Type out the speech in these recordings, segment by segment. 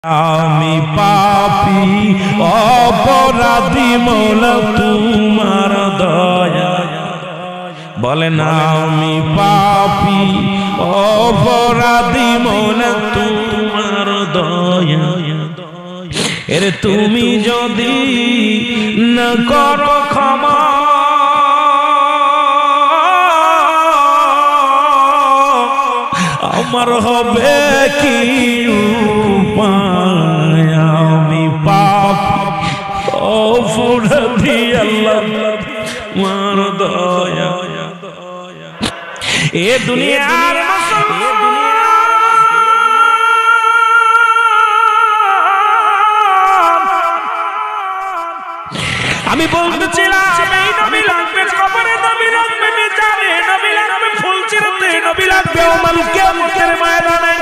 আমি পাপী অপরাধী মৌলা তোমার দয়া বলেন আমি পাপী অপরাধী মৌলা তোমার দয়া এর তুমি যদি না করো ক্ষমা আমার হবে কি উপায় আমি পাপী অপরাধী আল্লাহ তোমার দয়া এ দুনিয়ার আমি বলতেছিলাম এই নবী লাগবে কবরে নবী লাগবে মিজানে নবী লাগবে ফুলচিরাতে নবী লাগবে ওমাল কিয়ামতের ময়দানে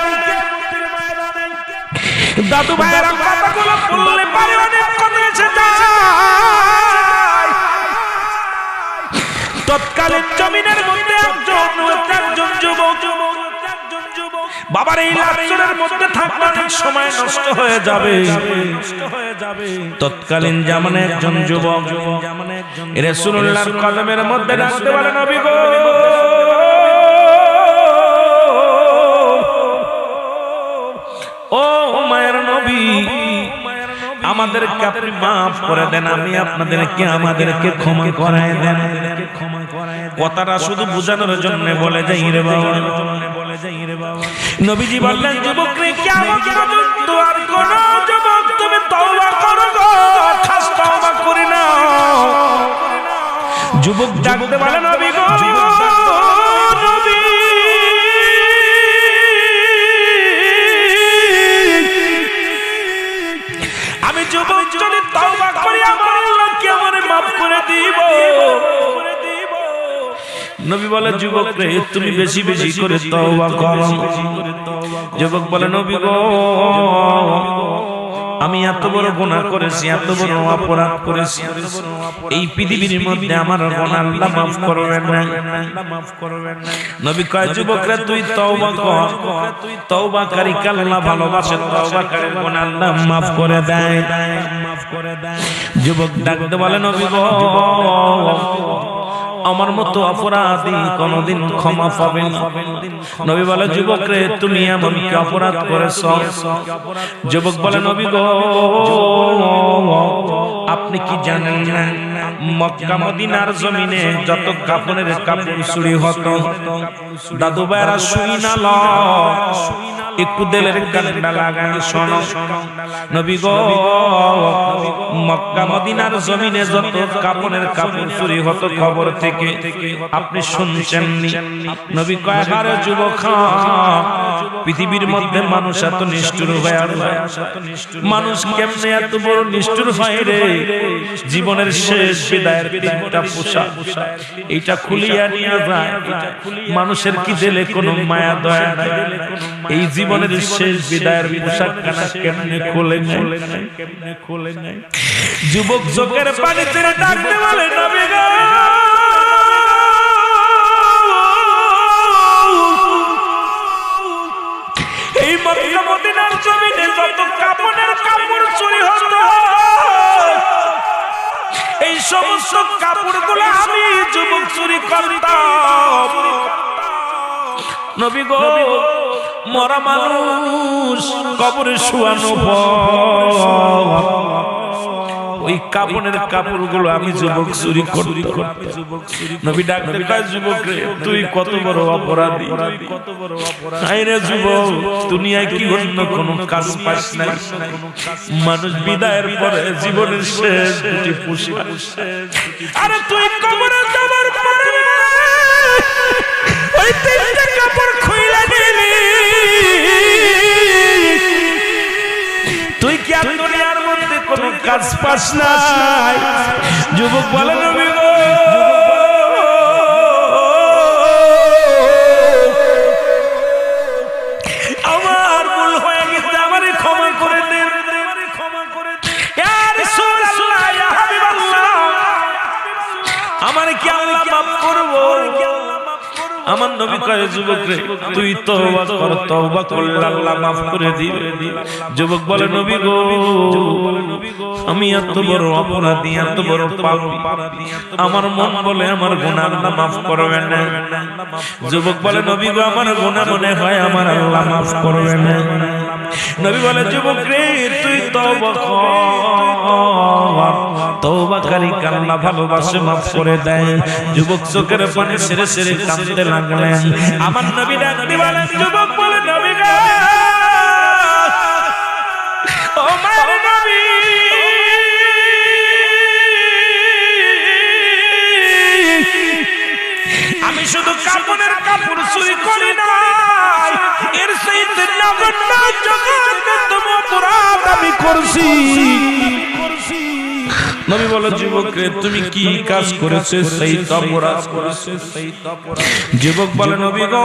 দাদু ভাইয়ের কথাগুলো বললে পারে অনেক কথা এসে যায় তৎকালীন জমিনের মধ্যে একজন যুবক বাবার এই লাঞ্ছনার মধ্যে থাকলে অনেক সময় নষ্ট হয়ে যাবে তৎকালীন জামানে একজন যুবক রাসূলুল্লাহর কদমের মধ্যে ডাকতে বলে নবী গো ও মায়ের নবী আমাদেরকে আপনি মাফ করে দেন আমি আমাদেরকে ক্ষমা করায় দেন কথাটা শুধু বোঝানোর জন্য বলে যাই রে বাবা নবীজি বললেন যুবক রে কিয়ামত পর্যন্ত আর কোন যুবক তুমি তওবা করো গো খাস তওবা করি না যুবক ডাকতে বলে নবী গো নবী আমি যুবক যদি তওবা করি আমার আল্লাহ কি আমারে maaf করে দিব নবী বলে যুবক রে তুমি বেশি বেশি করে তওবা করো যুবক বলে নবী গো আমি এত বড় গুনাহ করেছি এত বড় অপরাধ করেছি এই পৃথিবীর মধ্যে আমার গুনাহ আল্লাহ maaf করবেন না নবী কয় যুবক রে তুই তওবা কর তওবাকারীকে আল্লাহ ভালোবাসে তওবাকারীর গুনাহ আল্লাহ maaf করে দেয় যুবক ডাকতে বলে নবী গো আমার মতো অপরাধী কোনদিন ক্ষমা পাবে না নবী বলে যুবক রে তুমি এমন কি অপরাধ করেছো যুবক বলে নবী গো আপনি কি জানেন না মক্কা মদিনার জমিনে যত কাফনের কাপড় চুরি হতো দাদু ভাইরা শুই না ল একটু দিলের কান্ডা লাগান শোনো নবী গো মক্কা মদিনার জমিনে যত কাফনের কাপড় চুরি হতো খবর থেকে আপনি শুনছেন নি নবী কয় আরে যুবক পৃথিবীর মধ্যে মানুষ এত নিষ্ঠুর হয় মানুষ কেমনে এত বড় নিষ্ঠুর হয় রে জীবনের শেষ বিদায়ের তিনটা পোশাক এইটা খুলিয়া নিয়ে যায় মানুষের কি দিলে কোনো মায়া দয়া নাই এই জীবনের শেষ বিদায়ের পোশাক কানা কেমনে খোলে নাই যুবক চোখের পানি ছেড়ে ডাকতে বলে নবী গো এই মক্কা মদিনার জমিনে যত কাপড়ের কাপড় চুরি হতো এই সমস্ত কাপড়গুলো আমি যুবক চুরি করতাম নবী গো মরা মানুষ কবরে শুয়ানো ওই কাপড়ের কাপড়গুলো আমি যুবক চুরি করতাম নবী ডাকতে কয় যুবক রে তুই কত বড় অপরাধী আই রে যুবক দুনিয়ায় কি অন্য কোনো কাজ পাস না মানুষ বিদায়ের পরে জীবনের শেষ দুটি পোশাক আরে তুই কবরে যাবার পরে ওই তিনটা কাপড় খুইলা নিলি তুই কি আর দুনিয়ার মধ্যে কোনো কাজ পাস না যুবক বলে নবী গো আমার ভুল হয়ে গেছে আমারে ক্ষমা করে দেন ইয়া রাসূলুল্লাহ ইয়া হাবিবাল্লাহ আমারে কি আল্লাহ maaf করব আমার নবী কয় যুবক রে তুই তওবা কর, তওবা করলে আল্লাহ maaf করে দিবে। যুবক বলে নবী গো আমি এত বড় অপরাধী, এত বড় পাপী, আমার মন বলে আমার গুনাহ আল্লাহ maaf করবে না। যুবক বলে নবী গো আমার গুনাহ মনে হয় আমার আল্লাহ maaf করবে না। নবী বলে যুবক রে তুই তওবা কর, তওবাকারীকে আল্লাহ ভালোবাসে maaf করে দেয়। যুবক চোখের পানি ছেড়ে ছেড়ে কাঁদতে লাগলেন। আমার নবী ডাক দিয়ে বলেন যুবক বলে নবী গো ও আমার নবী আমি শুধু কাপড়ের কাপড় চুরি করি না, এর চাইতে নগণ্য জঘন্যতম অপরাধ আমি করছি। নবী বলে যুবক রে তুমি কি কাজ করেছে সেই অপরাধ করেছে। যুবক বলে নবী গো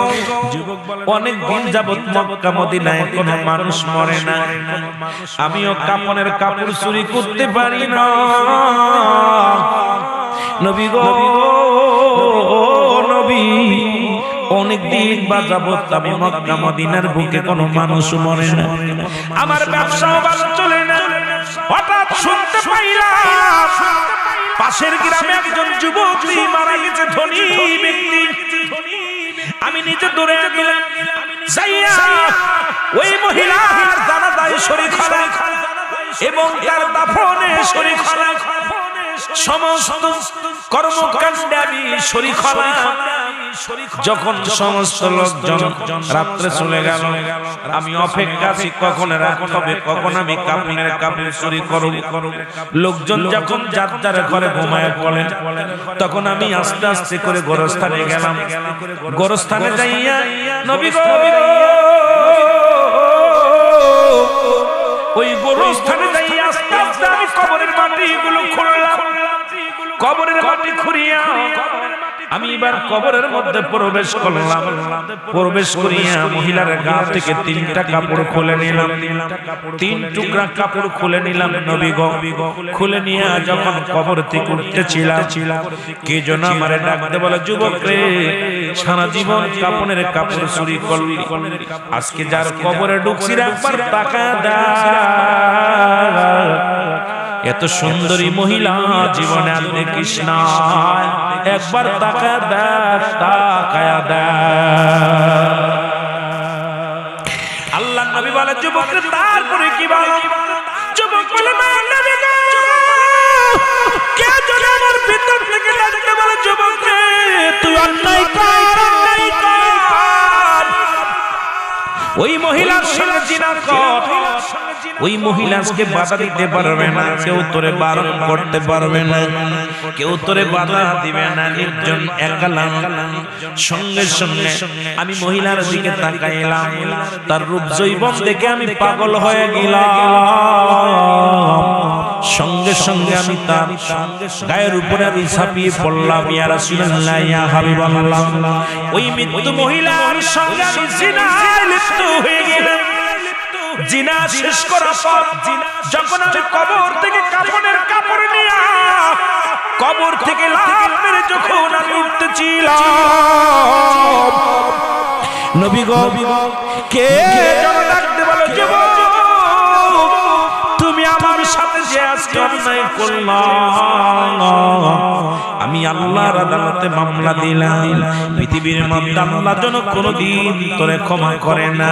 অনেক দিন যাবত মক্কা মদিনায় কোনো মানুষ মরে না, আমিও কাপড়ের কাপড় চুরি করতে পারি না। নবী গো নবী অনেক দিন বা যাবত আমি মক্কা মদিনার বুকে কোনো মানুষ মরে না, আমার ব্যবসাও ভালো চলে না। হঠাৎ শুনতে পাইলাম পাশের গ্রামে একজন যুবক মারা গেছে, ধনী ব্যক্তি। আমি নিজে দৌড়ে গেলাম, যাইয়া ওই মহিলার জানাজায় শরীক হলাম এবং তার দাফনে শরীক হলাম, সমস্ত কর্মকাণ্ডে আমি শরীক হলাম। যখন সমস্ত লোকজন রাত্রে চলে গেল আমি অপেক্ষাছি কখন রাত হবে, কখন আমি কাপড়ের কাপড় চুরি করব। লোকজন যখন যার যার ঘরে ঘুমায় পড়েন তখন আমি আস্তে আস্তে করে গোরস্থানে গেলাম। গোরস্থানে যাইয়া নবী গো ওই গোরস্থানে যাইয়া আস্তে আস্তে আমি কবরের মাটিগুলো খুঁড়লাম। কবরের মাটি খুঁড়িয়া আমি এবার কবরের মধ্যে প্রবেশ করলাম। প্রবেশ করিয়া মহিলার গা থেকে 3টা কাপড় খুলে নিলাম, 3 টুকরা কাপড় খুলে নিলাম। নবী গো খুলে নিয়ে যখন কবর থেকে উঠতেছিলাম কে যেন আমারে ডাকতে বলে যুবক রে সারা জীবন কাপড়ের কাপড় চুরি করলি, আজকে যার কবরে ঢুকছি একবার তাকায়া দেখ, এত সুন্দরী মহিলা জীবনে আর দেখিস না, একবার তাকায়া দেখ, তাকায়া দেখ। আল্লাহর নবী বলে যুবক তারপরে কি বলো? যুবক বলে নবী গো কে যেন আমার ভিতর থেকে ডাকতে বলে যুবক রে তুই অন্যায় কর, অন্যায় কর, ওই মহিলার সঙ্গে জিনা কর। ওই মহিলাকে বাধা দিতে পারবে না, কেউ তোরে বারণ করতে পারবে না, কেউ তোরে বাধা দিবে না। একজন একালাম সঙ্গে সঙ্গে আমি মহিলার দিকে তাকাইলাম, তার রূপ জৈবন দেখে আমি পাগল হয়ে গেলাম। সঙ্গে সঙ্গে আমি তার গায়ের উপরে আমি ঝাঁপিয়ে পড়লাম, ইয়া রাসূলুল্লাহ ইয়া হাবিবাল্লাহ। ওই মৃত্যু মহিলার সঙ্গে আমি জিনায় লিপ্ত হয়ে গেলাম। জিনা শেষ করার পর যখন আমি কবর থেকে কাফনের কাপড় নিয়ে কবর থেকে লাফ মেরে যখন আমি উঠতেছিলাম নবী গো কে যেন ডাকতে বলে যুবক তুমি আমার সাথে যে আজকে অন্যায় করলা, আমি আল্লাহর আদালতে মামলা দিলাম, পৃথিবীর মধ্যে আল্লাহ যেন কোনোদিন তোরে ক্ষমা করে না।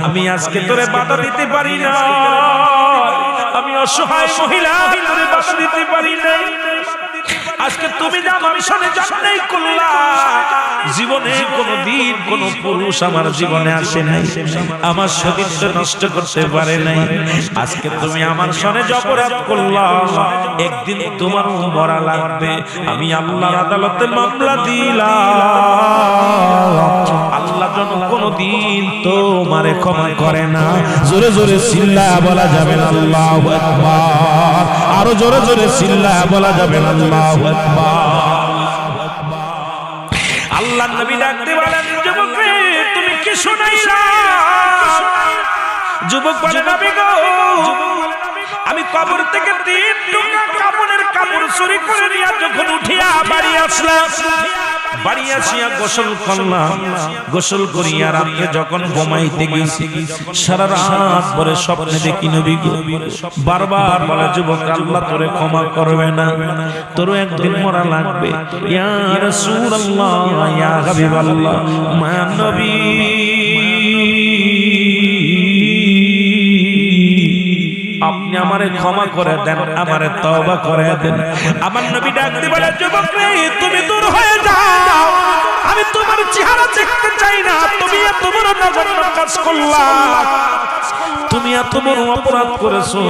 আমি আজকে তোরে বাধা দিতে পারি না, আমি অসহায় মহিলা তোরে বাধা দিতে পারি না। আজকে তুমি যা আমার সামনে অন্যায় করলা, জীবনে কোনোদিন কোন পুরুষ আমার জীবনে আসে নাই, আমার সতীত্ব নষ্ট করতে পারে নাই। আজকে তুমি আমার সামনে অপরাধ করলা, একদিন তোমার মরা লাগবে। আমি আল্লাহর আদালতে মামলা দিলাম, আল্লাহ যেন কোনোদিন তোমারে ক্ষমা করে না। জোরে জোরে চিল্লায়া বলা যাবে না আল্লাহু আকবার, আরো জোরে জোরে চিল্লায়া বলা যাবে না আল্লাহু আকবার। আল্লাহর নবী ডাকতে বলেন যুবক রে তুমি কি শুনাইলা? যুবক বলে নবী গো আমি কবর থেকে 3 টুকরা কাপড়ের কাপড় চুরি করে নিয়ে যখন উঠিয়া বাড়ি আসলাম, বাড়ি আসিয়া গোসল করলাম, গোসল করিয়া রাতে যখন ঘুমাইতে গেছি সারা রাত ভরে স্বপ্নে দেখি নবী গো, বারবার বলে যুবক আল্লাহ তোরে ক্ষমা করবে না, তোর একদিন মরা লাগবে। ইয়া রাসূলুল্লাহ ইয়া হাবিবাল্লাহ মায়া নবী, আপনি আমারে ক্ষমা করে দেন, আমারে তওবা করে দেন। আমার নবী ডাক দিয়ে বলে যুবক রে তুমি দূর হয়ে যাও, আমি তোমার চেহারা দেখতে চাই না, তুমি এত বড় নজরুল কাজ করলা, তুমি এত বড় অপরাধ করেছো,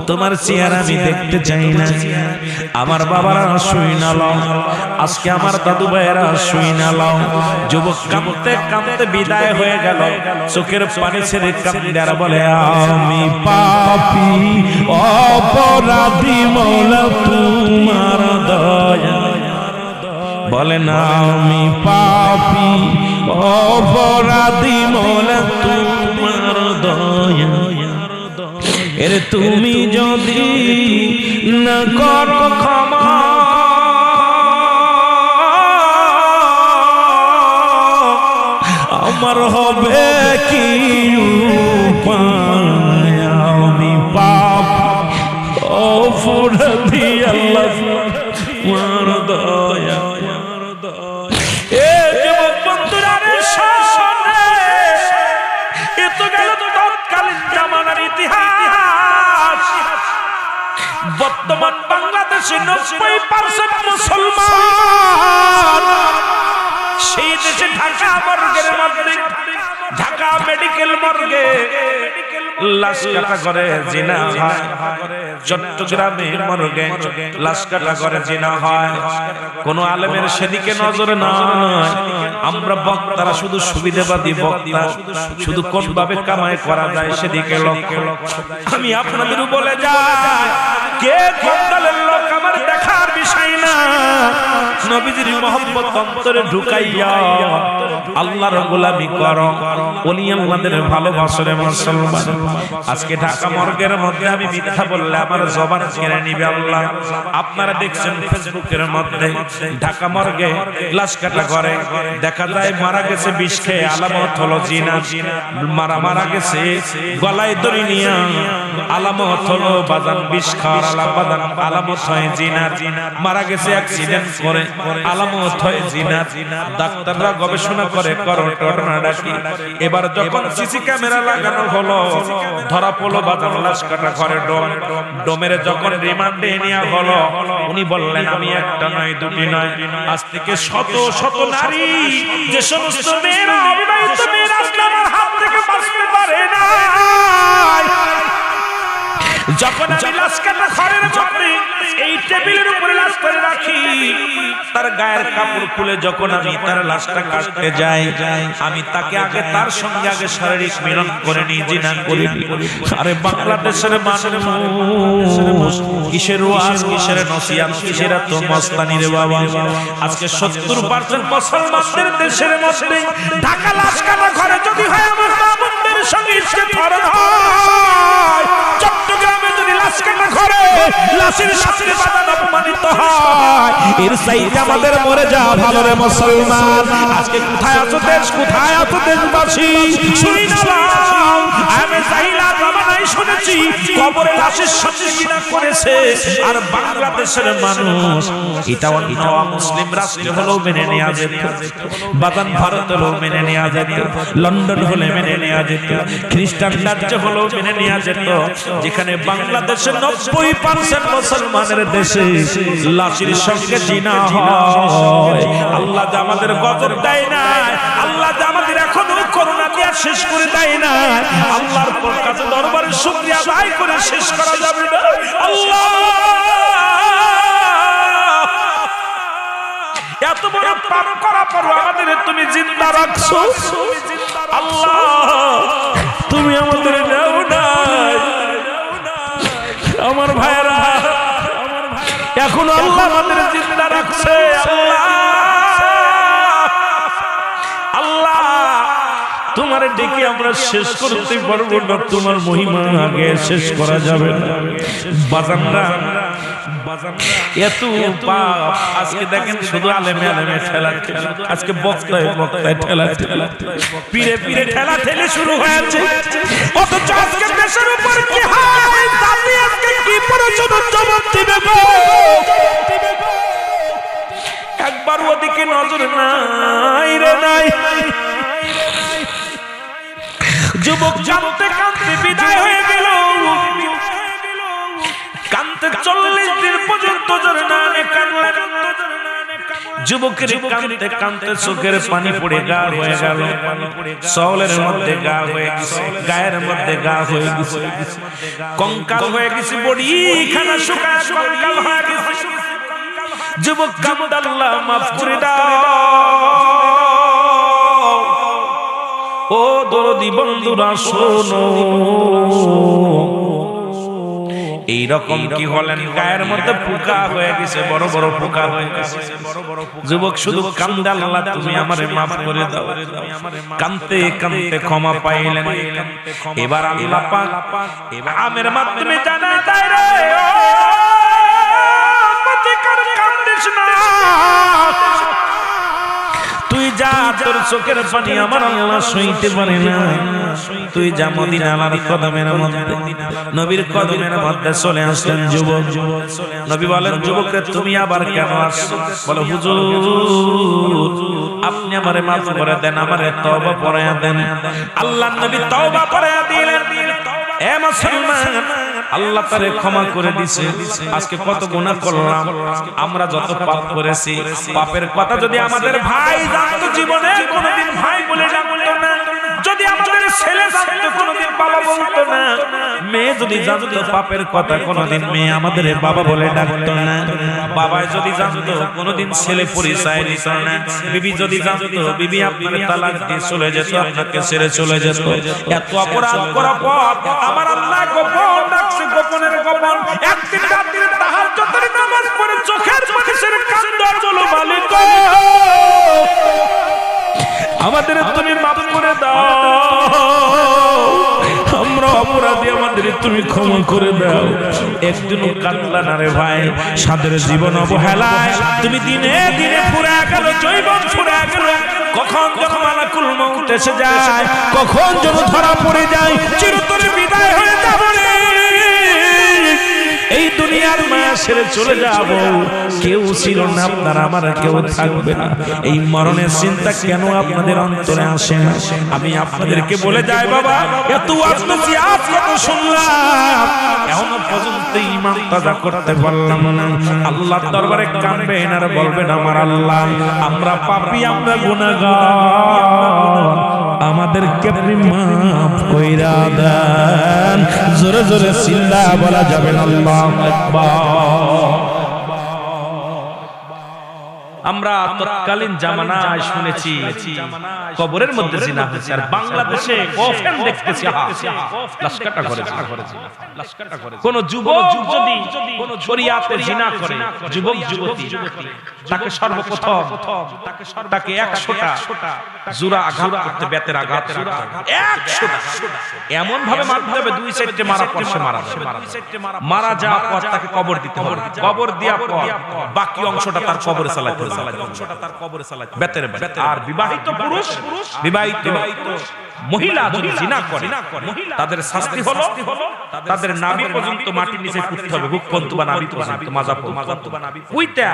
তোমার চেহারা আমি দেখতে চাই না। আমার বাবারা শুই না লও, আজকে আমার দাদু ভাইয়েরা শুই না লও। যুবক কাঁদতে কাঁদতে বিদায় হয়ে গেল, চোখের পানি ছেড়ে কাঁদতে আর বলে আমি পাপী অপরাধী মওলা তোমার দয়া, বলে না আমি পাপী অপরাধী মওলা তোমার দয়া। এর তুমি যদি না করো ক্ষমা, আমার হবে কি উপায়, আমি পাপ অপরাধী আল্লাহ তোমার দয়া। এ যুবক বন্ধুরা রে শোনে, এ তো গেল তৎকালীন জামানার ইতিহাস। বর্তমান বাংলাদেশে 90% মুসলমান, সেই দেশে ঢাকা মর্গের মধ্যে, ঢাকা মেডিকেল মর্গে লাশ কাটা করে জিনা হয়, চট্টগ্রামে মর্গে লাশ কাটা করে জিনা হয়। কোন আলেমের সেদিকে নজর নয়, আমরা বক্তারা শুধু সুবিধাবাদী বক্তা, শুধু কোন ভাবে কামাই করা যায় সেদিকে লক্ষ্য। আমি আপনাদের বলে যাই, কে কোন দলের লোক আমার দেখার বিষয় না, নবীজির মহব্বত অন্তরে ঢুকাইয়া আল্লাহর গোলামি করো, ওলি আল্লাহদের ভালোবাসরে মুসলমান। আজকে ঢাকা মর্গের মধ্যে আমি মিথ্যা বললে আমার জবান কেড়ে নিবে আল্লাহ। আপনারা দেখছেন ফেসবুকের মধ্যে ঢাকা মর্গে লাশ কাটা করে, দেখা যায় মারা গেছে বিষ খেয়ে, আলামত হলো জিনা। মারা গেছে গলায় দড়ি নিয়া, আলামত হলো বাজান বিষ খাওয়ার আলামত হয় জিনা। মারা গেছে অ্যাক্সিডেন্ট করে, আলামত হয় জিনা। ডাক্তাররা গবেষণা করে করোনা ডাকি। এবার যখন সিসি ক্যামেরা লাগানো হলো, ধরা পড়লো বাজান লাশ কাটা ঘরে ডোমের যখন রিমান্ডে নেওয়া হলো, উনি বললেন আমি একটা নয় দুটি নয়, আজ থেকে শত শত নারী, যে সমস্ত মেয়েরা অবিবাহিত মেয়েরা আমার হাত থেকে বাঁচতে পারে না, যখন আমি লাশ কাটা ঘরের মধ্যে এই টেবিলের উপরে লাশ করে রাখি, তার গায়ের কাপড় খুলে যখন আমি তার লাশটা কাটতে যাই, আমি তাকে আগে তার সঙ্গে আগে শারীরিক মিলন করে নিই, জিনা করি। আরে বাংলাদেশের মানুষ কিসের ওয়াজ, কিসের নসিহত, কিসের তো মস্তানি রে বাবা। আজকে 70% মুসলমানদের দেশের মধ্যে ঢাকা লাশ কাটা ঘরে যদি হয় আমার মামুনদের সঙ্গে ইসকে ধরন হয়, চট্টগ্রামে যদি লাশ কাটা ঘরে লাশের সাথে বাজান অপমানিত হয়, এর চাইতে আমাদের মরে যাওয়া ভালো রে মুসলমান। আজকে কোথায় আছো দেশ, কোথায় আছো দেশবাসী, শুনি না আমি জাহিলা জামানায় শুনেছি কবরে লাশের সাথে জিনা করেছে, আর বাংলাদেশের মানুষ এটা অন্য মুসলিম রাষ্ট্র হলেও মেনে নেওয়া যেত, বাজান ভারত হলেও মেনে নেওয়া যেত, লন্ডন হলে মেনে নেওয়া যেত, খ্রিস্টান রাজ্য হলেও মেনে নেওয়া যেত, যেখানে বাংলাদেশের 90% মুসলমানের দেশে লাশের সঙ্গে জিনা হয়। আল্লাহ যে আমাদের গজব দেয় না, আল্লাহ যে আমাদের এখনো করুণা দিয়া শেষ করে দেয় না, আল্লাহর কাছে দরবারে শুকরিয়া আদায় করে শেষ করা যাবে না। আল্লাহ এত বড় পাপ করা পর আমাদের তুমি জিন্দা রাখছো, আল্লাহ তুমি আমাদের নাও নাই। আমার ভাইরা এখন আল্লাহ আমাদের জিন্দা রাখছে, আল্লাহ তোমার ডেকে আমরা শেষ করতে পারবো না, তোমার মহিমা আগে শেষ করা যাবে না। বাজানরা এত পাপ আজকে দেখেন শুধু আলেমে আলেমে ঠেলা আজকে বক্তায় বক্তায় ঠেলা পীরে পীরে ঠেলা ঠেলে শুরু হয়েছে অথচ আজকে দেশের উপর কি হয় জাতি আজকে কি পরিচয় জবাব দিবে গো একবার ওদিকে নজর নাই রে নাই যুবক কাঁদতে কাঁদতে বিদায় হয়ে গেল কাঁদতে 40 দিন পর্যন্ত জরনানে কাঁদলেন যুবকের কাঁদতে কাঁদতে চোখের পানি পড়ে গা হয়ে গেল শরীরের মধ্যে গা হয়ে গেছে গায়ের মধ্যে গা হয়ে গেছে কঙ্কাল হয়ে গেছে বডি খানা শুকায় কঙ্কাল হয়ে গেছে যুবক কাঁদতে আল্লাহ মাফ করে দাও ও দরদি বন্ধুরা শোনো এই রকম কি হলেন গায়ের মধ্যে পোকা হয়ে গেছে বড় বড় পোকা হয়ে গেছে যুবক শুধু কান্দে আল্লাহ তুমি আমারে maaf করে দাও কাঁদতে কাঁদতে ক্ষমা পাইলেন এবার আল্লাহ পাক আমের মাধ্যমে জানা দেয় রে ও পতিকার কান্দিস না তুই যা তোর চোখের পানি আমার আল্লাহ সইতে পারে না তুই যা মদিনার কদমের মধ্যে নবীর কদমের মধ্যে চলে আসলেন যুবক নবী বলেন যুবকরে তুমি আবার কেন আসছো বলে হুজুর আপনি আমারে maaf করে দেন আমারে তওবা পড়ায়া দেন আল্লাহর নবী তওবা পড়ায়া দিলেন এ মুসলমান আল্লাহ তারে ক্ষমা করে দিয়েছে আজকে কত গুনাহ করলাম আমরা যত পাপ করেছি পাপের কথা যদি আমাদের ভাই জানতো জীবনে কোনোদিন ভাই বলে ডাকতো না যদি আমাদের ছেলে জানতো কোনোদিন বাবা বলতো না মেয়ে যদি জানতো পাপের কথা কোনোদিন মেয়ে আমাদের বাবা বলে ডাকতো না বাবা যদি জানতো কোনোদিন ছেলে পরিচয় দিত না বিবি যদি জানতো বিবি আপনার তালাক দিয়ে চলে যেত আপনাকে ছেড়ে চলে যেত এত অপরাধ করার পর আমার আল্লাহ গোপন ডাকছে গোপনের গোপন একদিন রাতের তাহাজ্জুদের নামাজ পড়ে চোখের পানি ছেড়ে কান্দার বলো মালিক আমাদের তুমি maaf করে দাও আমরা অপরাধী আমাদের তুমি ক্ষমা করে দাও একদিনও কান্না না রে ভাই সাদের জীবন অবহেলায় তুমি দিনে দিনে পুরা গেল জৈবন পুরা গেল কখন যেন মালাকুল মউত এসে যায় কখন যেন ধরা পড়ে যায় চিরতরে বিদায় হয়ে যাব রে এই দুনিয়ার মায়া ছেড়ে চলে যাব কেউ ছিল না আপনার আমার কেউ থাকবে না এই মরণের চিন্তা কেন আপনাদের অন্তরে আসে না আমি আপনাদেরকে বলে যাই বাবা এত আত্মত্যাগ কত শুনলাম এখনো পর্যন্ত ঈমান তাজা করতে পারলাম না আল্লাহর দরবারে কাঁদবেন আর বলবেন আমার আল্লাহ আমরা পাপী আমরা গুনাহগার আমাদেরকে আপনি maaf কইরা দেন জোরে জোরে সিল্লা বলা যাবে না আল্লাহু আকবার আমরা তৎকালীন জামানায় শুনেছি কবরের মধ্যে জিনা হচ্ছে আর বাংলাদেশে কফেন দেখতেছি লাশকাটা করেছে কোন যুবক যদি কোন শরিয়াতে জিনা করে যুবক যুবতী তাকে সর্বপ্রথম তাকে 100টা জোড়া আঘাত করতে বেতের আঘাত 100টা এমন ভাবে মারতে হবে 2 সাইডে মারা পর সে মারা যাওয়ার পর তাকে কবর দিতে হবে কবর দেওয়ার পর বাকি অংশটা তার কবরে চালাতে হবে বেতের আর বিবাহিত পুরুষ বিবাহিত মহিলা যদি জিনা করে তাদের শাস্তি হলো তাদের নাভি পর্যন্ত মাটির নিচে পুঁততে হবে বুক পর্যন্ত বা নাভি পর্যন্ত মাজা পর্যন্ত পুইতা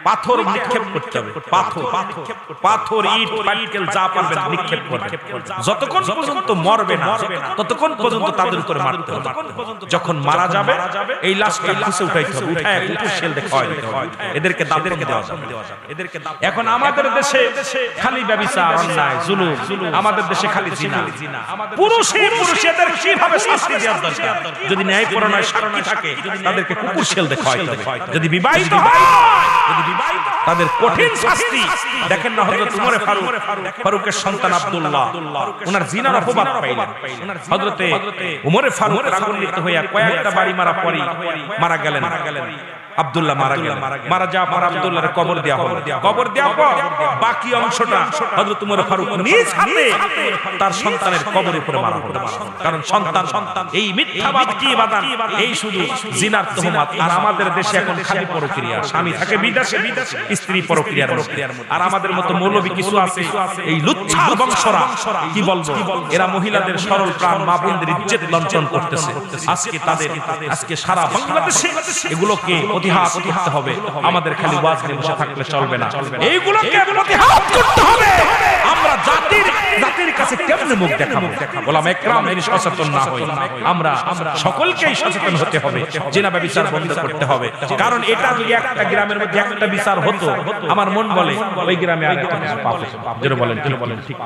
পাথর নিক্ষেপ করতে হবে পাথর ইট পাটকেল যা পারবেন নিক্ষেপ করবে যতক্ষণ পর্যন্ত মরবে না ততক্ষণ পর্যন্ত তাদের উপরে মারতে হবে যখন মারা যাবে এই লাশটা খুঁজে উঠাইতে হবে উঠায় কুকুর শেল দেখায় এদেরকে দাঁতের দেওয়া যাবে এখন আমাদের দেশে খালি ব্যভিচার অন্যায় জুলুম আমাদের দেশে খালি জিনা পুরুষের কিভাবে শাস্তি দেওয়া দরকার যদি ন্যায়পরায়ণ সাক্ষী থাকে তাদেরকে কুকুর শেল দেখায় যদি বিবাহিত হয় তাদের কঠিন শাস্তি দেখেন না হযরত উমর ফারুকের সন্তান আব্দুল্লাহ ওনার জিনার অপবাদ পাইলেন হযরতে উমর ফারুক রাগান্বিত হইয়া কয়েকটা বাড়ি মারা পরি মারা গেলেন আব্দুল্লাহ মারা গেলেন, মারা যাওয়ার পর আব্দুল্লাহর কবর দেওয়া হলো। কবর দেওয়ার পর বাকি অংশটা হযরত উমর ফারুক নিজ হাতে তার সন্তানের কবরের উপরে মারা হলো। কারণ সন্তান এই মিথ্যাবাদ কি বাদান, এই শুধু জিনার তহমত। আর আমাদের দেশে এখন খালি পরক্রিয়া, স্বামী থাকে বিদেশে, স্ত্রী পরক্রিয়ার মধ্যে। আর আমাদের মতো মৌলবী কিছু আছে, এই লুচ্ছা বংশরা, কি বলবো, এরা মহিলাদের সরল প্রাণ মা বোনদের ইজ্জত লঞ্চন করতেছে। আজকে সারা বাংলাদেশে এগুলোকে প্রতিহাত করতে হবে। আমাদের খালি ওয়াজ নিয়ে বসে থাকলে চলবে না, এইগুলোকে প্রতিহাত করতে হবে। আমরা জাতির কাছে কেমনে মুখ দেখাবো? ওলামা ইকরাম যদি সচেতন না হই, আমরা সকলকেই সচেতন হতে হবে। জিনা ব্যভিচার বন্ধ করতে হবে। কারণ এটা যদি একটা গ্রামের মধ্যে একটা বিচার হতো, আমার মন বলে ওই গ্রামে আর একটা পাপ হতো। যেটা বলেন ঠিক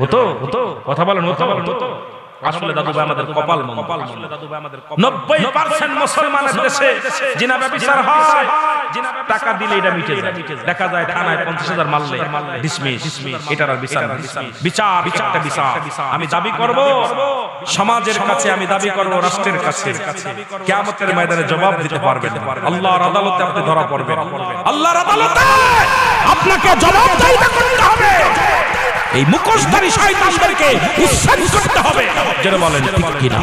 হতো, কথা বলেন হতো। আসলে দাদু ভাই আমাদের কপাল মন্দ। 90% মুসলমানের দেশে জিনা ব্যভিচার হয়, টাকা দিলে এটা মিটে যায়। দেখা যায় থানায় 50,000 মারলে ডিসমিস, এটার আর বিচার না। বিচার আমি দাবি করব সমাজের কাছে, আমি দাবি করব রাষ্ট্রের কাছে। কিয়ামতের ময়দানে জবাব দিতে পারবেন না। আল্লাহর আদালতে আপনি ধরা পড়বেন। আল্লাহর আদালতে আপনাকে জবাবদিহি করতে হবে। এই মুখোশধারী শয়তানদেরকে উচ্ছেদ করতে হবে। যারা বলেন ঠিক কিনা?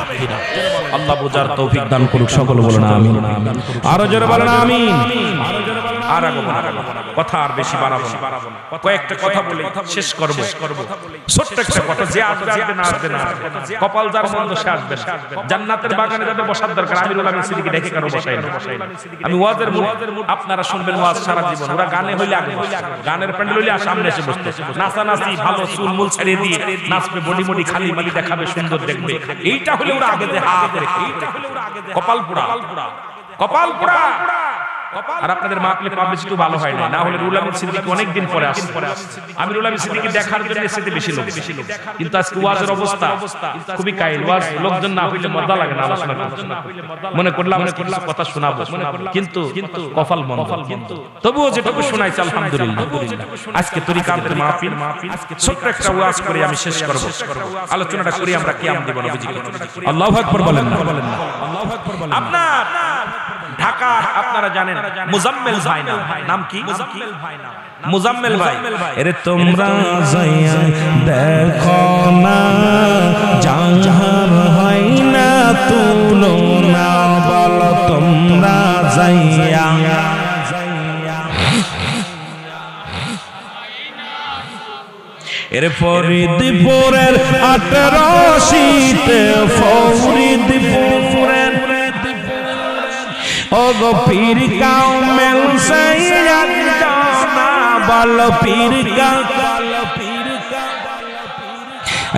আল্লাহ বুঝার তৌফিক দান করুক। সকল বলেন আমিন। আরো জোরে বলেন আমিন। আর কথা আর বেশি বাড়াবো না, কয়েকটা কথা বলে শেষ করব। ছোট্ট একটা কথা, যে আসবে না, কপাল যার মন্দ সে আসবে না। জান্নাতের বাগানে যাদের বসার দরকার, আমিরুল আমিন সিদ্দিকী দেখে কারো বসাই না। আমি ওয়াজের মুড, আপনারা শুনবেন ওয়াজ সারা জীবন। ওরা গানে হইলে আগে বসে, গানের প্যান্ডেল হইলে সামনে এসে বসতে, নাচানাচি ভালো চুল মুল ছেড়ে দিয়ে নাচবে, বডি খালি মালি দেখাবে, সুন্দর দেখবে। এইটা হলে ওরা আগে যে হা করে, কপাল পোড়া। আর আপনাদের মাহফিলে পাবলিসিটি ভালো হয় না হলে রুহুল আমিন সিদ্দিকী অনেক দিন পরে আসছে। আমি রুহুল আমিন সিদ্দিকী দেখার জন্য এসেতে বেশি লোক, কিন্তু আজকে ওয়াজের অবস্থা খুবই কাইল। ওয়াজ লোকজন না হইলে মজা লাগে না আলোচনা করতে। মনে করলাম কথা শোনাবো, কিন্তু কপাল মন্দ। তবুও যেটুকু শোনাইছে আলহামদুলিল্লাহ। আজকে তরিকাতের মাহফিল, ছোট্ট একটা ওয়াজ করে আমি শেষ করব। আলোচনাটা করি আমরা কিয়াম দিব নবীজিকে। আল্লাহু আকবার বলেন না? আপনার ঢাকা আপনারা জানেন মুজাম্মেল ভাই নাম কি? মুজাম্মেল ভাই। এরে তোমরা যাইয়া দেখো না, জাহার হয় না তুলনা, বলো তোমরা যাইয়া। এরে ফরিদপুরের 18শীতে ফরিদপুরের ও গো পীর কামেল সৈয়দ জানা, বল পীর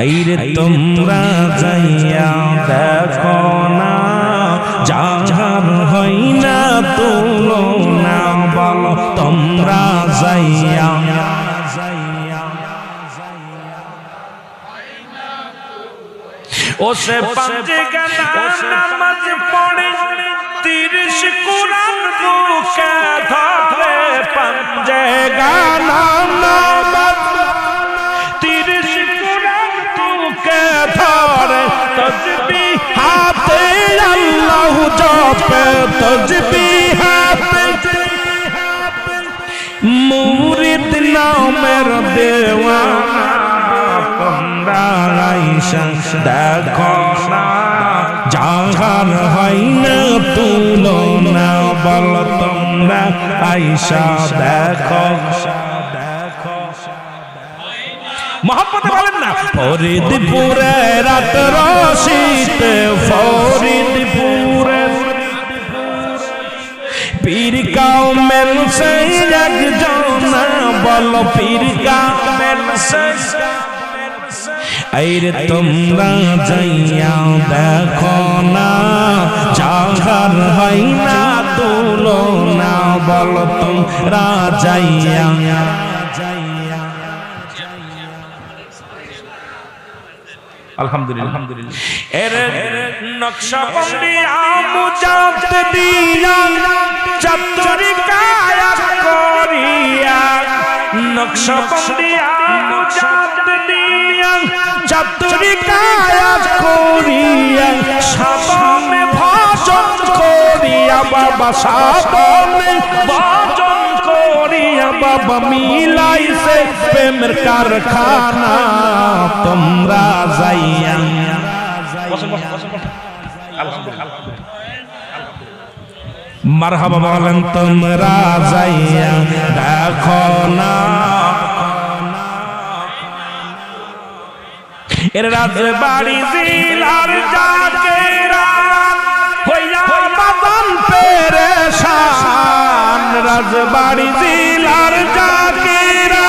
আইরে তোমরা যাইয়া দেখো না, জাহার হয় না তুলনা, বল তোমরা যাইয়া। ও সে পাঁচে গানা নামাজ পড়ে, 30 কুরআন বুকে ধরে, পাঁচে গানা নামাজ 30 কুরআন বুকে ধরে, তাসবিহ হাতে আল্লাহ জপে, তাসবিহ হাতে মুরিদ নামের দেওয়ানা, তোমরা আইসা দেখো না, জাহার হয় না তুলনা, বল তোমরা আইসা দেখো। মোহাম্মদ বলেন না? ফরিদপুরের 18শীতে ফরিদপুরের পীর কামেল সৈয়দ জানা, বল পীর কামেল সৈয়দ। আইরে তোমরা যাইয়া দেখো না, জাহার হয় না তুলনা, বল তোমরা যাইয়া। আলহামদুলিল্লাহ। এর নকশবন্দি আমুজাত দিয়া, চাতুরি কায়া করিয়া, নকশবন্দি আমুজাত দিয়া, চাতুরি কায়া করিয়া, সামনে ভজন করিয়া, বাবা বাবা সাধনে ভজন করিয়া বাবা মিলাইছে প্রেমের কারখানা তোমরা যাইয়া মারহাবা বলেন তোমরা যাইয়া দেখো না এর রাজবাড়ি জিলার জাকেরা হইয়া বাদান পেরেশান রাজবাড়ি জিলার জাকেরা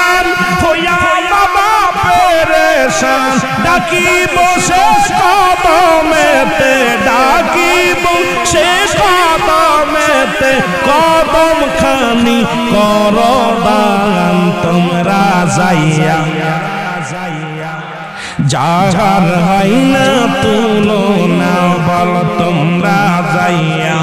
হইয়া বাবা পেরেশান ডাকি বসে কদমেতে ডাকি বসে কদমেতে কদম খানি করো দান তোমরা যাইয়া যাহার হয় না তুলনা বল তোমরা যাইয়া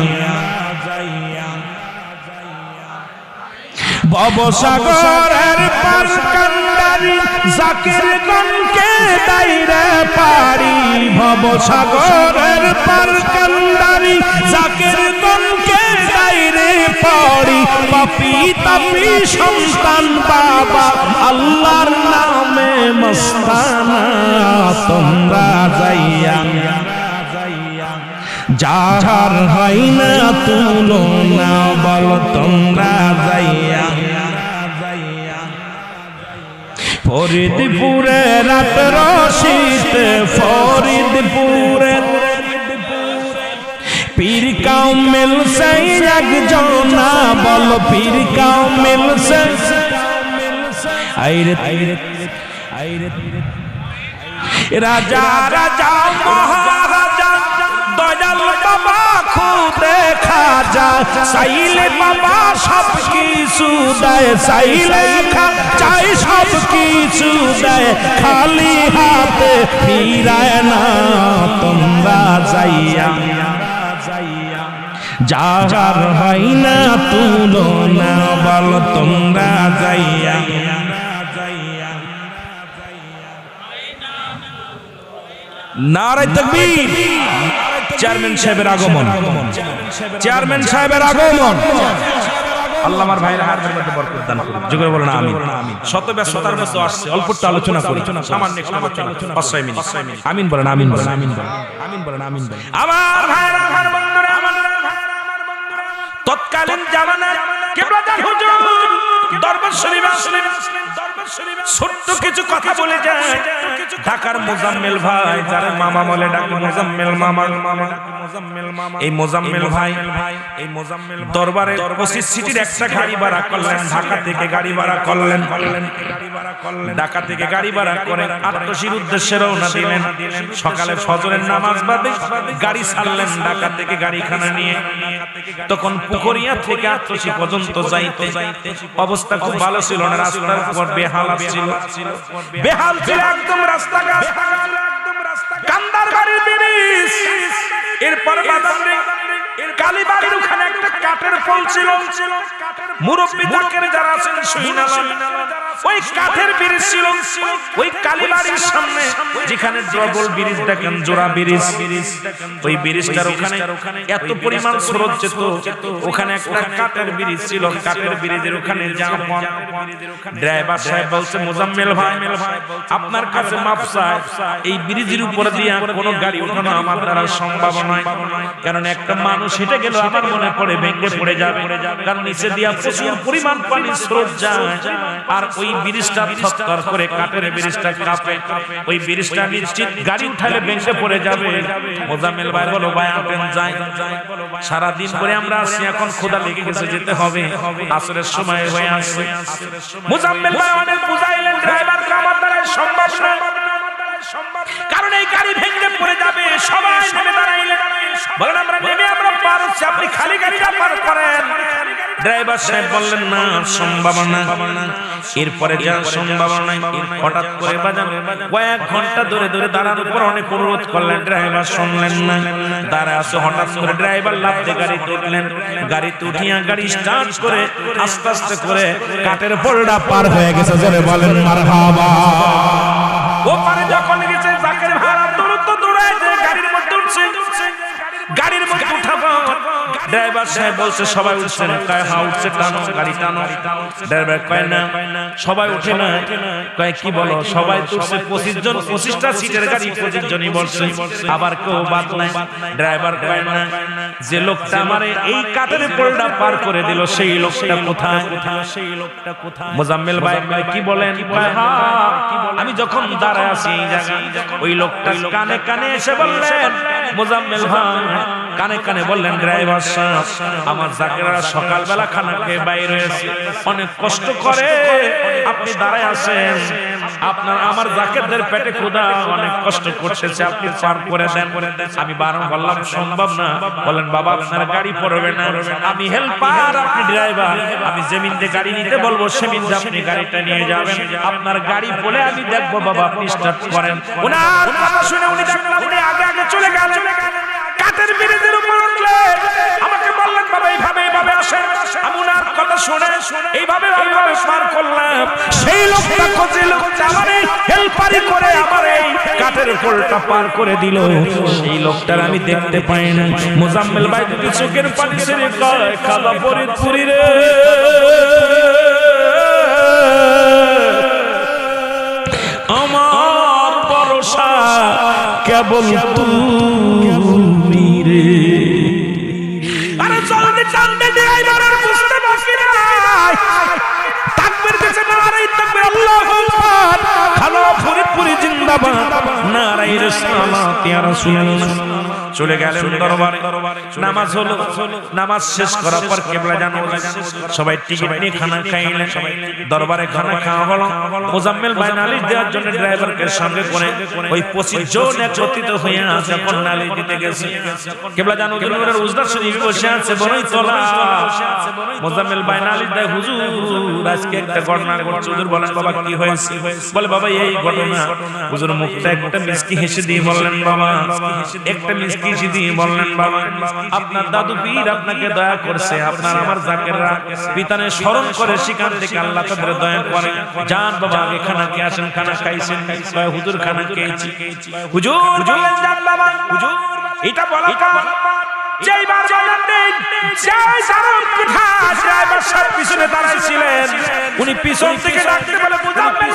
ভবসাগরের পার কান্ডারি জাকির গনকে দাইরে পারি ভবসাগরের পার কান্ডারি জাকির গনকে দাইরে পারি পাপী তাপী সন্তান বাবা আল্লাহর নামে মস্তানা তোমরা যাইয়া যাহার হয় না তুলনা বল তোমরা যাইয়া ফরিদপুরে রাত রশিদ ফরিদপুরে পীর কামেল সে একজনা বল পীর কামেল সে আইরে আইরে রাজা রাজা মহারাজা দয়াল বাবা খুদে খাজা সাইলে বাবা সব কিছু দেয় সাইলে চাই সব কিছু দেয় খালি হাতে ফিরায় না তোমরা যাইয়া যাহার হয় না তুলনা বল তোমরা যাইয়া নারায়ে তাকবীর চেয়ারম্যান সাহেবের আগমন চেয়ারম্যান সাহেবের আগমন আল্লাহ আমার ভাইয়ের হাতের মধ্যে বরকত দান করুন জোরে বলেন আমিন শত ব্যস্ততার মধ্যে আসছে অল্প একটু আলোচনা করি সামান্য একটু আলোচনা 5 মিনিট আমিন বলেন আমিন বলেন আমিন বলেন আমিন বলেন আমিন বলেন আমার ভাইয়েরা আমার বন্ধুরা তৎকালীন জামানায় কিবলাদার হুজুর দরবার শরীফ আসলেন ছোট্ট কিছু কথা বলে যায় ঢাকার মোজাম্মেল ভাই যার মামা বলে ডাকে মোজাম্মেল মামা এই মোজাম্মেল ভাই এই মোজাম্মেল দরবারে 25 সিটির একটা গাড়ি ভাড়া করলেন ঢাকা থেকে গাড়ি ভাড়া করলেন ঢাকা থেকে গাড়ি ভাড়া করে আত্মশীর উদ্দেশ্যে রওনা দিলেন সকালে ফজরের নামাজ বাদে গাড়ি ছাড়লেন ঢাকা থেকে গাড়িখানা নিয়ে তখন পুকুরিয়া থেকে আত্মশী পর্যন্ত যাইতে অবস্থা খুব ভালো ছিল না রাস্তার উপর বেহাল ছিল বেহাল ছিল একদম রাস্তাঘাট কান্দার বাড়ির ব্রিজ এরপর বাদামে কালীবাড়ির ওখানে একটা কাঠের পোল ছিল মুরব্বি জাকের যারা আছেন শুনালাম ওই কাঠের ব্রিজ ছিল ওই কালীবাড়ির সামনে যেখানে ডবল ব্রিজ দেখেন জোড়া ব্রিজ ওই ব্রিজটার ওখানে এত পরিমাণ স্রোত যেত ওখানে একটা কাঠের ব্রিজ ছিল কাঠের ব্রিজের ওখানে জাম ড্রাইভার সাহেব বলছে মোজাম্মেল ভাই আপনার কাছে মাপ চাই এই ব্রিজের উপর দিয়ে কোনো গাড়ি ওঠানো আমার দ্বারা সম্ভব নয় কারণ একটা মানুষ হেঁটে গেল আমার মনে পড়ে ভেঙে পড়ে যাবে কারণ নিচে দিয়া প্রচুর পরিমাণ পানি স্রোত যায় আর ওই ব্রিজটা থরথর করে কাঠের ব্রিজটা কাঁপে ওই ব্রিজটা নিশ্চিত গাড়ি উঠালে ভেঙে পড়ে যাবে মোজাম্মেল ভাই বলো ভাই আপনি যাই সারা দিন পরে আমরা আসি এখন ক্ষুধা লেগে গেছে যেতে হবে আসরের সময় হয়ে আসছে মোজাম্মেল ভাই অনেক বুঝাইলেন ড্রাইভার আমার দ্বারা সম্ভব নয় কারণ এই গাড়ি ভেঙে পড়ে যাবে সবাই নেমে দাঁড়াইলেন বলেন আমরা নেমে আমরা পার হচ্ছি আপনি খালি গাড়িটা পার করেন ড্রাইভার সাহেব বললেন না সম্ভব না এরপরে যা সম্ভব নাই হঠাৎ করে বাজান কয়েক ঘন্টা ধরে ধরে দাঁড়ানোর পর অনেক অনুরোধ করলেন ড্রাইভার শুনলেন না দাঁড়ায় আছে হঠাৎ করে ড্রাইভার লাফতে গাড়িতে উঠলেন গাড়িতে উঠিয়া গাড়ি স্টার্ট করে আস্তে আস্তে করে কাঠের পোলটা পার হয়ে গেছে জোরে বলেন মারহাবা ও পারে যখন গেছে জাকের ভাড়া দৌড়তে দৌড়ায় যে গাড়ির মধ্যে উঠছে গাড়ির মধ্যে মতো উঠাবো। ড্রাইভার সাহেব বলছে সবাই উঠছেন, কয় হ্যাঁ উঠছে, টানো গাড়ি টানো। ড্রাইভার কয় না সবাই উঠে না। কয় কি বলো, সবাই তো উঠছে, 25 জন, 25টা সিটের গাড়ি 25 জনই বসছে, আবার কেউ বাদ নাই। ড্রাইভার কয় না, যে লোকটা আমারে এই কাঠের পোলটা পার করে দিল সেই লোকটা কোথায়? সেই লোকটা কোথায়? মোজাম্মেল ভাই কি বলেন? কয় হ্যাঁ, আমি যখন দাঁড়ায় আছি এই জায়গায়, ওই লোকটা কানে কানে এসে বললেন, মোজাম্মেল ভাই কানে কানে বললেন, ড্রাইভার সাহেব আমার জাকেরা সকালবেলা খানা খেয়ে বাইরে হয়েছে, অনেক কষ্ট করে আপনি দাঁড়ায় আছেন, আপনার আমার জাকেরদের পেটে ক্ষুধা, অনেক কষ্ট করতেছে, আপনি পার করে দেন। আমি বারণ বললাম সম্ভব না। বলেন বাবা আপনার গাড়ি পড়বে না, আমি হেল্পার, আপনি ড্রাইভার, আমি জমিন দিয়ে গাড়ি নিতে বলবো, সেমিন দিয়ে আপনি গাড়িটা নিয়ে যাবেন, আপনার গাড়ি বলে আমি দেখবো বাবা আপনি স্টার্ট করেন। ওনার কথা শুনে উনি দেখলাম উনি আগে আগে চলে গেলেন, কাঠের ব্রিজের উপর উঠলেন, আমাকে বললেন বাবা এইভাবে এইভাবে আসেন। আমি ওনার কথা শুনে এইভাবে এইভাবে পার করলাম। সেই লোকটা খোঁজে, লোকটা আমারে হেল্পারি করে আমার এই কাঠের পোলটা পার করে দিল, সেই লোকটার আমি দেখতে পাই না। মোজাম্মেল ভাই দুটি চোখের পানি ছেড়ে কয়, খালা ফরিদপুরি রে, আমার ভরসা কেবল তুমি রে। আরে জলদি টানতে ড্রাইভারের বুঝতে বাকি নাই, তাকবীর দিতে নারে তাকবীর, আল্লাহু আকবার, খালা ফরিদপুরি জিন্দাবাদ, নারে রিসালাত ইয়া রাসূলুল্লাহ। চলে গেলেন দরবারে, নামাজ হলো, নামাজ শেষ করার পর কিবলা জানো সবাই টিকিট নিয়ে খানা খাইলেন, দরবারে খানা খাওয়া হলো। মোজাম্মেল ভাই নালিশ দেওয়ার জন্য ড্রাইভারকে সঙ্গে করে ওই 25 জন একত্রিত হয়ে যখন নালিশ দিতে গেছে, কিবলা জানো নূরের উজদা শরীফে বসে আছে বড়ই তোলা। মোজাম্মেল ভাই নালিশ দেয়, হুজুর আজকে একটা ঘটনা ঘটছে। হুজুর বলেন বাবা কি হয়েছে? বলে বাবা এই ঘটনা। হুজুর মুখটা একটা মিষ্টি হেসে দিয়ে বললেন, বাবা একটা মিষ্টি হেসে দিয়ে বললেন, বাবা আপনার দাদু পীর আপনাকে দয়া করছে, আপনার আমার জাকেররা পিতানে স্মরণ করে, সেখান থেকে আল্লাহ তাদের দয়া করে। যান বাবা আগে খানা খেয়ে আসেন। খানা খাইছেন? হুজুর খানা খেয়েছি। হুজুর বললেন যান বাবা। হুজুর এটা বলা যেইবার বলেন সেই সারম পিঠা ড্রাইভার সাহেব পিছনে দাঁড়াইছিলেন, উনি পিছন থেকে ডাকতে বলে, মোজাম্মেল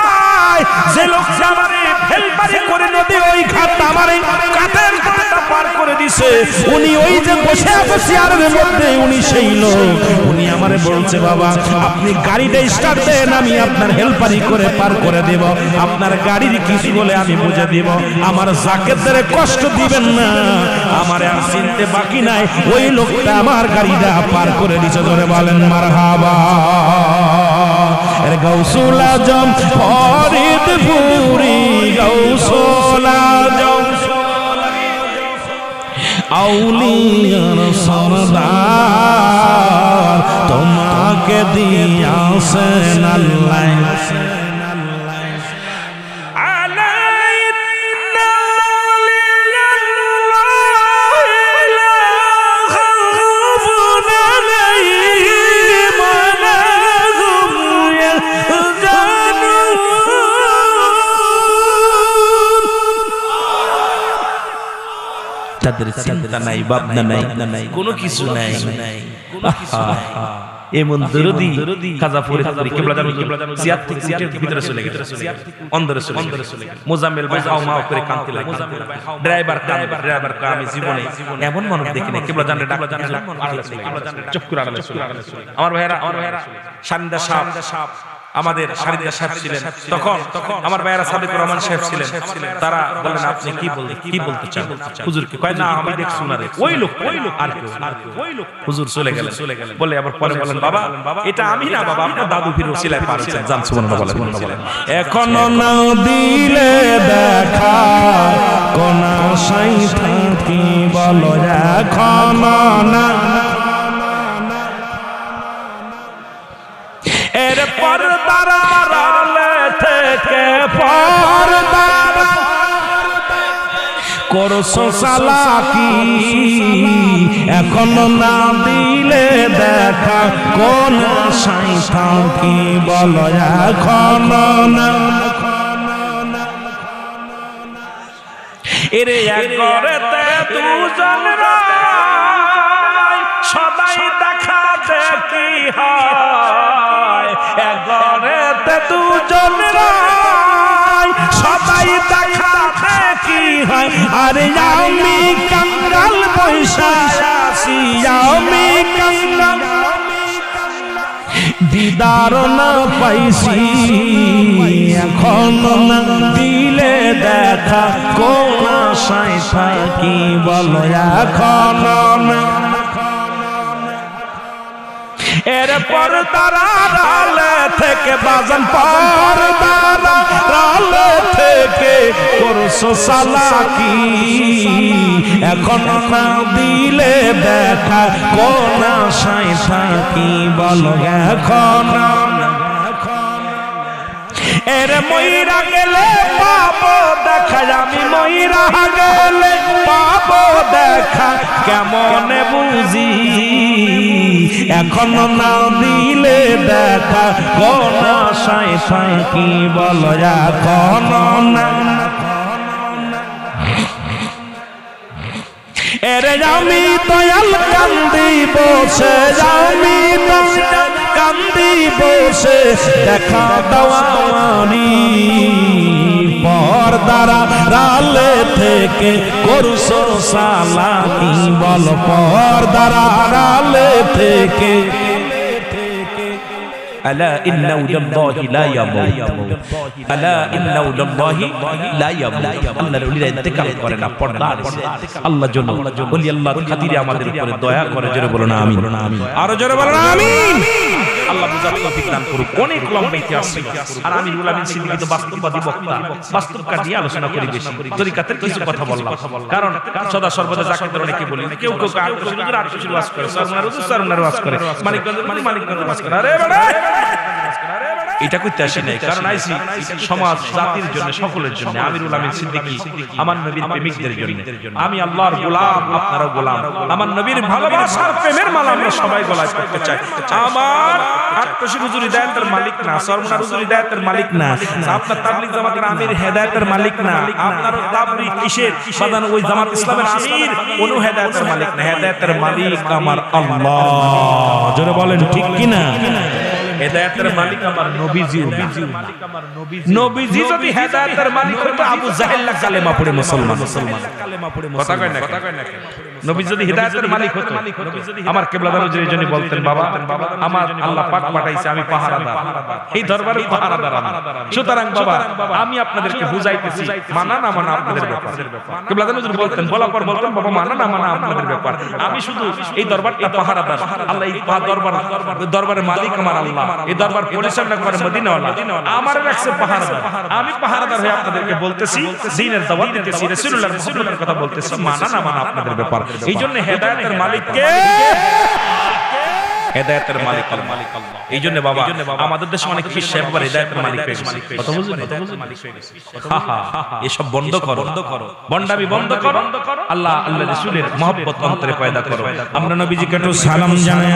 ভাই যে লোকটা আমারে হেল্পারি করে নদী ওই ঘাট আমারে কাঠের ঘাটটা পার করে দিছে, উনি ওই যে বসে আছে চেয়ারের মধ্যে, উনি সেই লোক। উনি আমারে বলছে বাবা আপনি গাড়িটা স্টার্ট দেন, আমি আপনার হেল্পারি করে পার করে দেব, আপনার গাড়ির কিছু বলে আমি বুঝে দেব, আমার জাকেরদের কষ্ট দিবেন না, আমারে আর চিনতে বাকি নাই, ওই লোকটা আমার গাড়িটা পার করে দিছে। ধরে বলেন মারহাবা। গাউসুল আজম ফরিদপুরি, গাউসুল আজম আউলিয়ার সরদার, তোমাকে দিয়াছেন আল্লাহ। তাদের চিন্তা নাই, ভাবনা নাই, কোনো কিছু নাই। এমন দরদি খাজা ফরিদপুরি কিবলা জানো জিয়াত থেকে সিটের ভিতরে চলে গেছে, অন্দরে চলে গেছে। মোজাম্মেল ভাই হাও মাও করে কাঁদতে লাগে, ড্রাইভার কাঁদে, ড্রাইভার কয় আমি জীবনে এমন মানুষ দেখি না। কিবলা জানলে ডাক চুপ করে আড়ালে চলে। আমার ভাইরা শারিন্দা সাহেব, আমাদের শারিন্দা সাহেব ছিলেন তখন, আমার ভাইরা সাদিকুর রহমান সাহেব ছিলেন, তারা বললেন আপনি কি বলতে চান হুজুরকে? কয় না আমি দেখছি না রে, ওই লোক আর কেউ, ওই লোক। হুজুর চলে গেলেন, বলে আবার পরে বলেন বাবা এটা আমি না, বাবা আপনার দাদু ফিরে ওসিলায় পারছেন। জান সুবহানাল্লাহ বলেন। এখনো না দিলে দেখা কোন আশাই থাকি বলো, এখনো না এর পর্দার আড়ালে থেকে পর্দার করছো চালাকি, এখনো না দিলে দেখা কোন আশায় থাকি বলো, এখনো না। এরে এক ঘরেতে দুজন কি হয় আরে আমি কাঙ্গাল পয়সা আসি আমি কাঙ্গাল দিদার না পাইছি এখনো না দিলে দেখা কোন আশায় থাকি বলো এখনো না এরপর তারা রালে থেকে বাজান পর রালে থেকে করছো সালাকি এখনো না দিলে দেখা কোন আশায় থাকি বলো এখনো এর ময়রা গেলে পাবো দেখা আমি ময়রা গেলে পাবো দেখা কেমন বুঝি এখনো না দিলে দেখা কোন আশায় থাকি বলো এখনো না এরে আমি দয়াল কান্দি বসে আমি কান্দি বসে দেখা দেওয়ানি পর্দারা রালে থেকে করছো সালাকি বল পর্দারা রালে থেকে ألا إن أولى الله لا يموت ألا إن أولى الله لا يموت الله الولي انتقال করে না পর্দা আল্লাহ জন্য বলি আল্লাহ খাতিরে আমাদের উপরে দয়া করে জোরে বলুন আমিন আর জোরে বলুন আমিন আল্লাহ বুঝার তৌফিক দান করুক অনেক লম্বা ইতিহাস আর আমি উলামিন সিদ্দিকী তো বাস্তববাদী বক্তা বাস্তব কাজে আলোচনা করি বেশি তরিকাতের কিছু কথা বললাম কারণ সদা সর্বদা জাকিরদের অনেকে বলি কেউ কেউ আটশির ওয়াজ করে সরমনার ওয়াজ করে মানিকগঞ্জের ওয়াজ করে আরে বড় এটা কইতে আসি নাই কারণ আইছি সমাজ জাতির জন্য সকলের জন্য আমিরুল আমিন সিদ্দিকী আমার নবীর প্রেমিকদের জন্য আমি আল্লাহর গোলাম আপনারা গোলাম আমার নবীর ভালোবাসার প্রেমের মালা আমরা সবাই গলায় পড়তে চাই আমার আটশির হুজুর হিদায়াতের মালিক না সরমনার হুজুর হিদায়াতের মালিক না আপনার তাবলীগ জামাতের আমির হেদায়েতের মালিক না আপনার তাবলীগ কিসের বাদান ওই জামাত ইসলামের আমির কোন হেদায়েতের মালিক না হেদায়েতের মালিক আমার আল্লাহ জোরে বলেন ঠিক কি না হেদায়েতের মালিক আমার নবীজি নবীজি যদি হেদায়েতের মালিক হতো আবু জাহেল না কালেমা পড়ে মুসলমান কথা কয় না নবী যদি হেদায়েতের মালিক হতো আমার কিবলাদার হুজুর এইজন্য বলতেন বাবা আমার আল্লাহ পাক পাঠাইছে আমি পাহারাদার এই দরবারের পাহারাদার আমি সুতরাং বাবা আমি আপনাদেরকে বুঝাইতেছি মানা না মানা আপনাদের ব্যাপার কিবলাদার হুজুর বলতেন বলার পর বলতেন বাবা মানা না মানা আপনাদের ব্যাপার আমি শুধু এই দরবারটা পাহারাদার আল্লাহ এই দরবারের মালিক আমার আল্লাহ এই দরবার পরিচালনা করে মদিনাওয়ালা আমার রাখছে পাহারাদার আমি পাহারাদার হয়ে আপনাদেরকে বলতেছি দ্বীনের দাওয়াত দিতেছি রাসূলুল্লাহর মুহাব্বতের কথা বলতেছি মানা না মানা আপনাদের ব্যাপার এইজন্য হেদায়েতের মালিক কে হেদায়েতের মালিক আল্লাহ এইজন্য বাবা আমাদের দেশে অনেক পীর সাহেব আবার হেদায়েতের মালিক হয়ে গেছে কথা বুঝলেন এসব বন্ধ করো বন্ডামি বন্ধ করো আল্লাহ রাসূলের মহব্বত অন্তরে পয়দা করো আমরা নবীজিকে একটু সালাম জানাই